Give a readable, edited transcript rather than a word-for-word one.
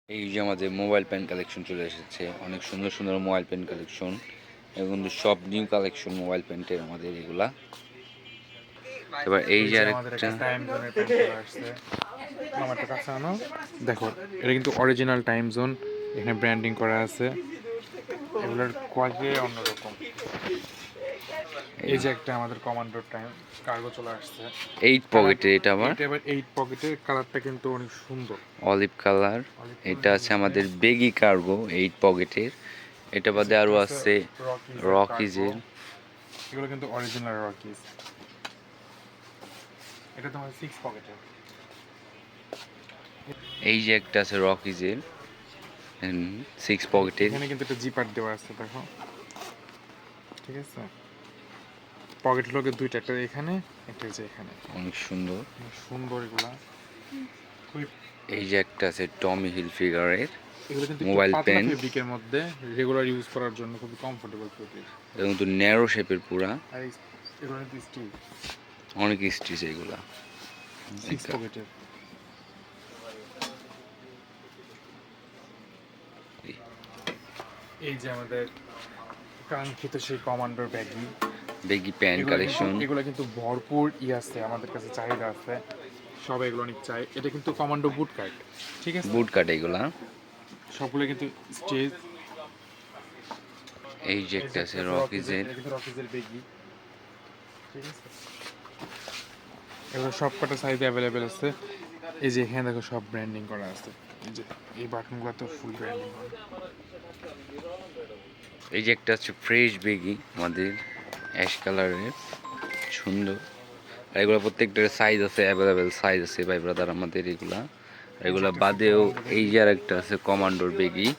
এই যে আমাদের মোবাইল পেন কালেকশন চলে এসেছে, অনেক সুন্দর সুন্দর মোবাইল পেন কালেকশন এবং সব নিউ কালেকশন মোবাইল পেন্টের আমাদের এগুলা। এবার এই যে আমাদের আরেকটা একটা টাইম জোনের পেন চলে আসছে। আমারটা কাছে আনো। দেখো, এটা কিন্তু অরিজিনাল টাইম জোন, এখানে ব্র্যান্ডিং করা আছে। এগুলোর কোয়ালিটি অন্যরকম। এই যে একটা আমাদের কমান্ডো টাইম কার্গো চলে আসছে। 8 পকেটের, এটা আবার এটা এবার 8 পকেটের, কালারটা কিন্তু অনেক সুন্দর অলিভ কালার। অলিভ এটা কালারের আছে মধ্যে। আমাদের বেগি কার্গো 8 পকেটের। এটা এই যে বাদে একটা আরও আছে আছে কার্গো। রকিজের। এগুলো কিন্তু অরিজিনাল রকিজ। এটা তোমার 6 পকেটের। এই যে একটা আছে রকিজের 6 পকেটের। এখানে কিন্তু একটা জিপার দেওয়া আছে, দেখো, ঠিক আছে। পকেট হলো দুইটা, একটা এখানে, একটা যে এখানে। অনেক সুন্দর সুন্দর এগুলা। খুবই এই যে একটা আছে টমি হিল ফিগারের এগুলো কিন্তু একটু মোবাইল পাতলা পেন ফেব্রিকের মধ্যে, রেগুলার ইউজ করার জন্য খুবই কমফোর্টেবল ফেব্রিক। এবং তো ন্যারো শেপের পুরা, আর এগুলো কিন্তু স্টিল অনেক স্টিচ এগুলা। 6 পকেটের। এই যে আমাদের কাঙ্ক্ষিত সেই কমান্ডোর ব্যাগি। Baggy pant collection. এগুলো কিন্তু ভরপুর আছে, আমাদের কাছে চাহিদা আছে, সব এগুলো অনেক চাই। এটা কিন্তু কমান্ডো বুট কাট, ঠিক আছে। বুট কাট এগুলা। সবগুলো কিন্তু স্টেজ। এই যে একটা আছে রকিজের। রকিজের বেগি, ঠিক আছে। এগুলো সব কটা সাইজে অ্যাভেলেবেল আছে। এই যে এখানে দেখো সব ব্র্যান্ডিং করা আছে। এই যে এই বাটনগুলো তো ফুল ব্র্যান্ডিং করা। এই যে একটা আছে ফ্রেশ বেগি আমাদের অ্যাশ কালারের, সুন্দর। আর এগুলো প্রত্যেকটার সাইজ আছে, অ্যাভেলেবেল সাইজ আছে ভাই ব্রাদার আমাদের এগুলা। এগুলা বাদেও এই যে আর একটা আছে কমান্ডোর বেগি